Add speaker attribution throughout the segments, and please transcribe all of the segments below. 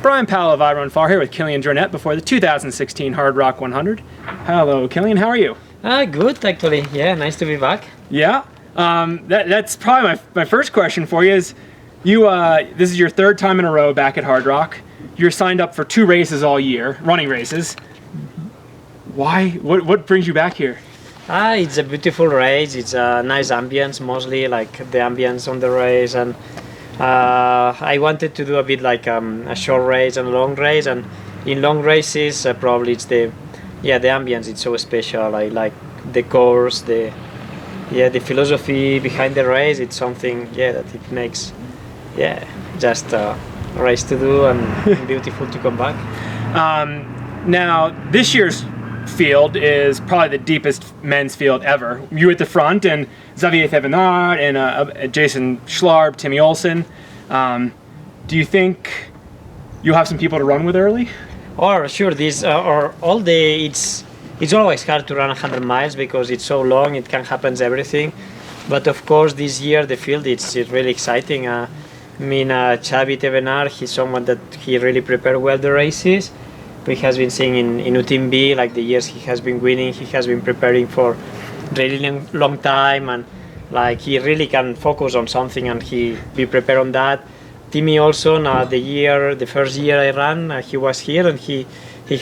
Speaker 1: Brian Powell of I Run Far here with Kilian Jornet before the 2016 Hardrock 100. Hello, Kilian. How are you?
Speaker 2: Good, actually. Yeah, nice to be back.
Speaker 1: Yeah. That's probably my first question for you is, this is your third time in a row back at Hardrock. You're signed up for 2 races all year, running races. Why? What brings you back here?
Speaker 2: It's a beautiful race. It's a nice ambience, mostly like the ambience on the race, and I wanted to do a bit like a short race and a long race. And in long races, probably it's the ambience. It's so special. I like the course, the philosophy behind the race. It's something that it makes just a race to do and beautiful to come back.
Speaker 1: Now this year's field is probably the deepest men's field ever. You at the front, and Xavier Thevenard and Jason Schlarb, Timmy Olsen. Do you think you'll have some people to run with early?
Speaker 2: Or sure, it's always hard to run 100 miles because it's so long. It can happen everything, but of course this year the field it's really exciting. Xavi Thevenard, he's someone that he really prepared well the races. We has been seeing in UTMB, like the years he has been winning, he has been preparing for really long time, and like he really can focus on something and he be prepared on that. Timmy also, the first year I ran, he was here and he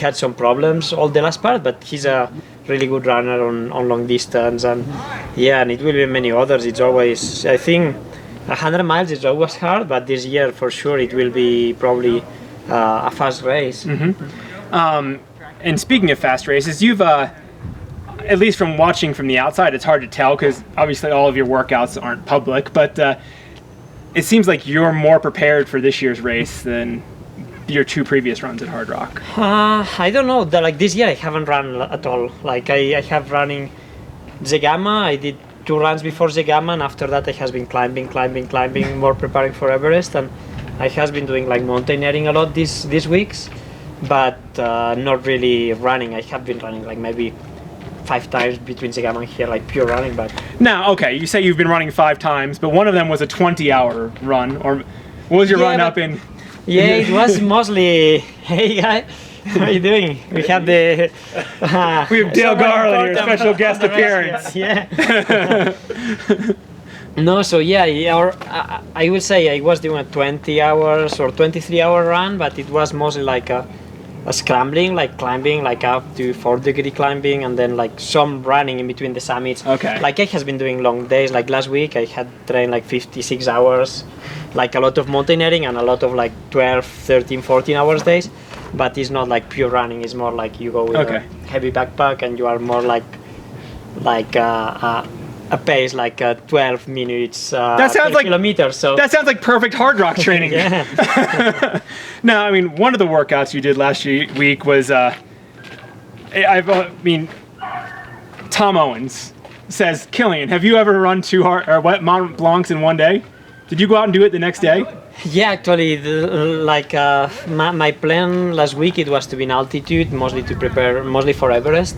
Speaker 2: had some problems all the last part, but he's a really good runner on long distance, and it will be many others. It's always, I think 100 miles is always hard, but this year for sure it will be probably a fast race.
Speaker 1: Mm-hmm. And speaking of fast races, you've, at least from watching from the outside, it's hard to tell because obviously all of your workouts aren't public, but it seems like you're more prepared for this year's race than your 2 previous runs at Hardrock.
Speaker 2: I don't know. Like this year I haven't run at all. Like I have running Zegama. I did 2 runs before Zegama, and after that I has been climbing, more preparing for Everest, and I has been doing like mountaineering a lot these weeks, but not really running. I have been running like maybe 5 times between Zegama and here, like pure running. But
Speaker 1: now, okay, you say you've been running 5 times, but one of them was a 20-hour run, or what was your run up in?
Speaker 2: Yeah, it was mostly, hey guy, how are you doing? We have we
Speaker 1: have Dale Garland here, special guest appearance.
Speaker 2: Yeah. No, so I would say I was doing a 20 hours or 23-hour run, but it was mostly like a scrambling, like climbing, like up to 4-degree climbing, and then like some running in between the summits.
Speaker 1: Okay.
Speaker 2: Like I has been doing long days. Like last week I had trained like 56 hours, like a lot of mountaineering and a lot of like 12, 13, 14 hours days. But it's not like pure running. It's more like you go with a heavy backpack and you are more like a pace like 12 minutes
Speaker 1: that sounds
Speaker 2: per kilometer. So
Speaker 1: that sounds like perfect Hardrock training. Now, I mean, one of the workouts you did last week was, Tom Owens says, Kilian, have you ever run 2 Mont Blancs in one day? Did you go out and do it the next day?
Speaker 2: Yeah, actually, my plan last week it was to be in altitude, mostly to prepare, mostly for Everest,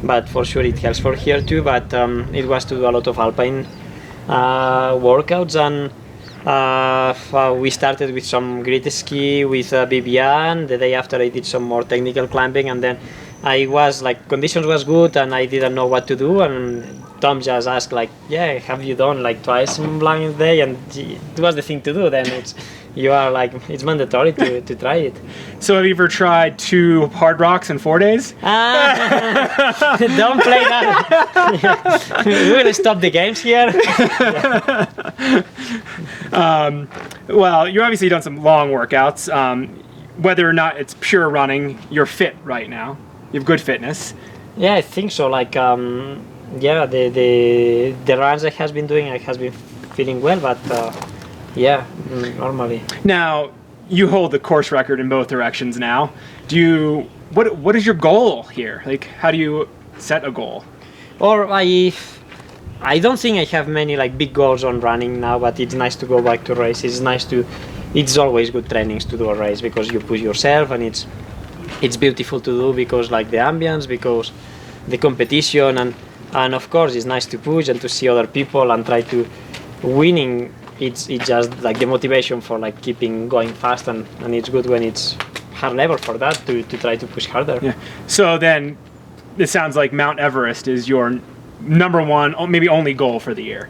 Speaker 2: but for sure it helps for here too. But it was to do a lot of alpine workouts, and we started with some grid ski with Vivian. The day after I did some more technical climbing, and then I was like, conditions was good and I didn't know what to do, and Tom just asked like, have you done like twice Mont Blanc in a day? And it was the thing to do. Then it's mandatory to try it.
Speaker 1: So have you ever tried 2 Hardrocks in 4 days?
Speaker 2: Don't play that. We will stop the games here.
Speaker 1: Well, you've obviously done some long workouts. Whether or not it's pure running, you're fit right now. You have good fitness.
Speaker 2: Yeah, I think so. Like, the runs I has been doing, I has been feeling well, but normally. Now,
Speaker 1: you hold the course record in both directions now. What is your goal here? Like, how do you set a goal?
Speaker 2: Or I don't think I have many like big goals on running now, but it's nice to go back to race. It's always good trainings to do a race because you push yourself, and it's beautiful to do because like the ambience, because the competition, and of course it's nice to push and to see other people and try to winning it's just like the motivation for like keeping going fast, and it's good when it's hard level for that to try to push harder.
Speaker 1: Yeah. So then, it sounds like Mount Everest is your number one, or maybe only goal for the year.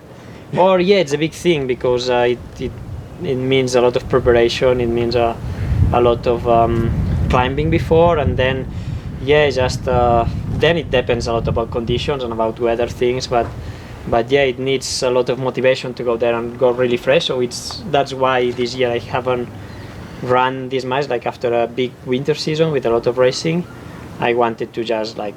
Speaker 2: Or yeah, it's a big thing because it means a lot of preparation. It means a lot of climbing before, and then just then it depends a lot about conditions and about weather things. But yeah, it needs a lot of motivation to go there and go really fresh. So that's why this year I haven't run this much. Like after a big winter season with a lot of racing, I wanted to just like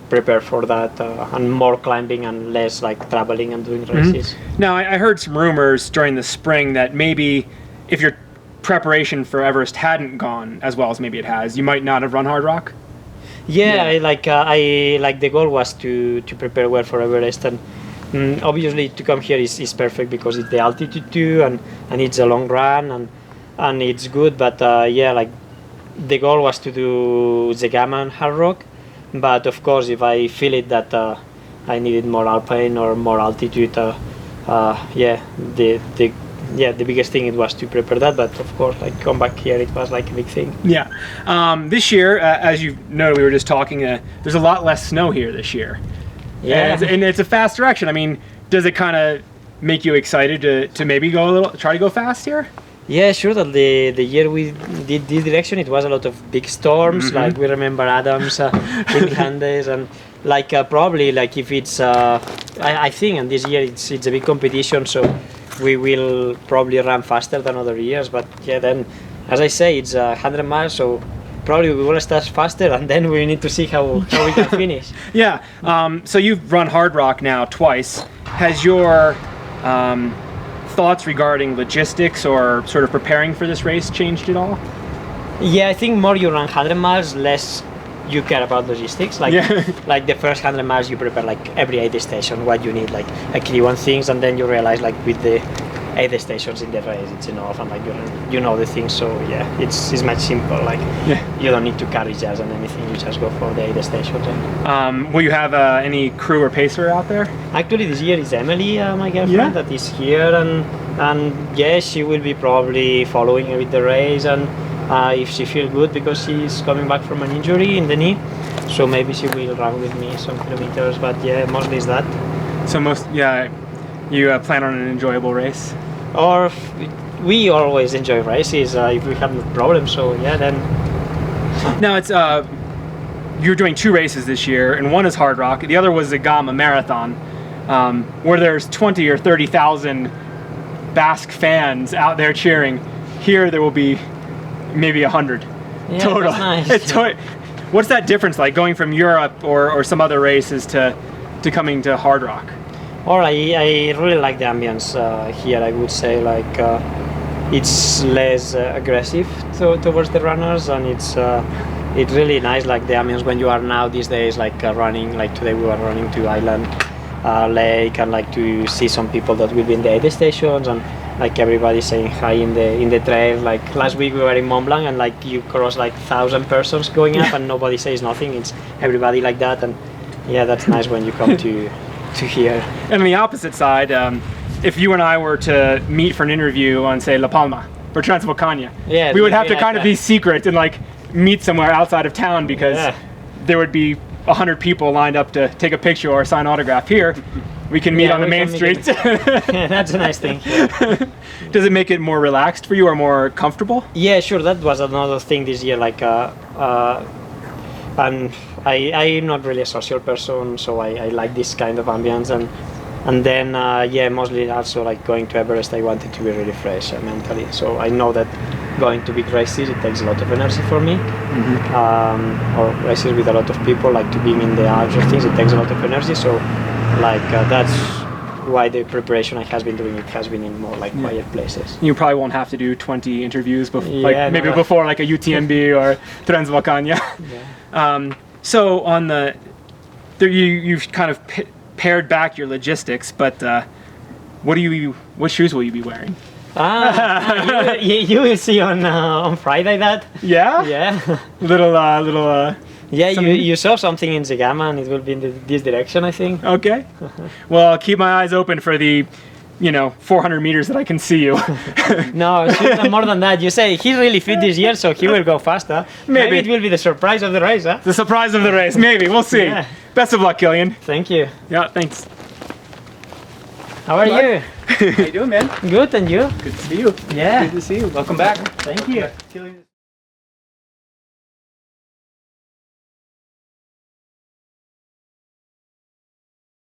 Speaker 2: prepare for that and more climbing and less like traveling and doing races.
Speaker 1: Now, I heard some rumors during the spring that maybe if your preparation for Everest hadn't gone as well as maybe it has, you might not have run Hardrock.
Speaker 2: Yeah, I like the goal was to prepare well for Everest, and obviously to come here is perfect because it's the altitude too, and it's a long run and it's good. But like the goal was to do the Gamma and Hardrock. But of course, if I feel it that I needed more alpine or more altitude, the biggest thing it was to prepare that. But of course, like come back here, it was like a big thing.
Speaker 1: Yeah. This year, as you know, we were just talking. There's a lot less snow here this year.
Speaker 2: Yeah.
Speaker 1: And it's a fast direction. I mean, does it kind of make you excited to maybe try to go fast here?
Speaker 2: Yeah, sure. That the year we did this direction, it was a lot of big storms. Like we remember Adams, in Andes, and like probably like if it's I think, and this year it's a big competition, so we will probably run faster than other years. But yeah, then as I say, it's 100 miles, so probably we will start faster, and then we need to see how we can finish.
Speaker 1: Yeah. So you've run Hardrock now twice. Has your thoughts regarding logistics or sort of preparing for this race changed at all?
Speaker 2: Yeah, I think more you run 100 miles, less you care about logistics. Like like the first 100 miles you prepare like every aid station, what you need, like key one things, and then you realize like with the aid stations in the race it's enough, and like you know the things. So yeah, it's much simple. Like you don't need to carry jazz and anything, you just go for the aid stations.
Speaker 1: Will you have any crew or pacer out there?
Speaker 2: Actually this year is Emily, my girlfriend, that is here, and yeah, she will be probably following with the race, and if she feels good because she's coming back from an injury in the knee, so maybe she will run with me some kilometers. But yeah, mostly is that. So
Speaker 1: you plan on an enjoyable race?
Speaker 2: Or we always enjoy races if we have no problem. So yeah, then.
Speaker 1: Now it's you're doing two races this year, and one is Hardrock. The other was the Gamma Marathon, where there's 20 or 30,000 Basque fans out there cheering. Here there will be maybe 100 total.
Speaker 2: That's nice.
Speaker 1: What's that difference like going from Europe or some other races to coming to Hardrock?
Speaker 2: Or I really like the ambience here. I would say like it's less aggressive towards the runners, and it's really nice. Like the ambience when you are now these days, like running. Like today we were running to Island Lake, and like to see some people that will be in the aid stations, and like everybody saying hi in the trail. Like last week we were in Mont Blanc, and like you cross like 1,000 persons going up, and nobody says nothing. It's everybody like that, and yeah, that's nice when you come to here.
Speaker 1: And on the opposite side, if you and I were to meet for an interview on, say, La Palma or Transvolcania, we would have to kind of be secret and like meet somewhere outside of town, because there would be 100 people lined up to take a picture or sign autograph. Here we can meet on the main street.
Speaker 2: Yeah, that's a nice thing.
Speaker 1: Does it make it more relaxed for you or more comfortable?
Speaker 2: Yeah, sure. That was another thing this year. Like and I'm not really a social person, so I like this kind of ambience, and then mostly also like going to Everest, I wanted to be really fresh mentally. So I know that going to big races, it takes a lot of energy for me, or races with a lot of people, like to being in the Alps or things, it takes a lot of energy. So like that's why the preparation I has been doing, it has been in more like quiet places. You
Speaker 1: probably won't have to do 20 interviews before like a UTMB or Transvolcania. So on you've kind of pared back your logistics, but what shoes will you be wearing?
Speaker 2: You will see on Friday that.
Speaker 1: Yeah. little.
Speaker 2: Yeah, you saw something in the Gamma, and it will be in this direction, I think.
Speaker 1: Okay. Well, I'll keep my eyes open for the 400 meters that I can see you.
Speaker 2: No, it's more than that. You say he's really fit this year, so he will go faster.
Speaker 1: Maybe.
Speaker 2: It will be the surprise of the race, huh?
Speaker 1: The surprise of the race. Maybe. We'll see.
Speaker 2: Yeah.
Speaker 1: Best of luck, Kilian.
Speaker 2: Thank you.
Speaker 1: Yeah, thanks.
Speaker 2: How are you?
Speaker 3: How you doing, man?
Speaker 2: Good, and you?
Speaker 3: Good to see you.
Speaker 2: Yeah.
Speaker 3: Good to see you. Welcome back.
Speaker 2: Thank you.
Speaker 3: Kilian.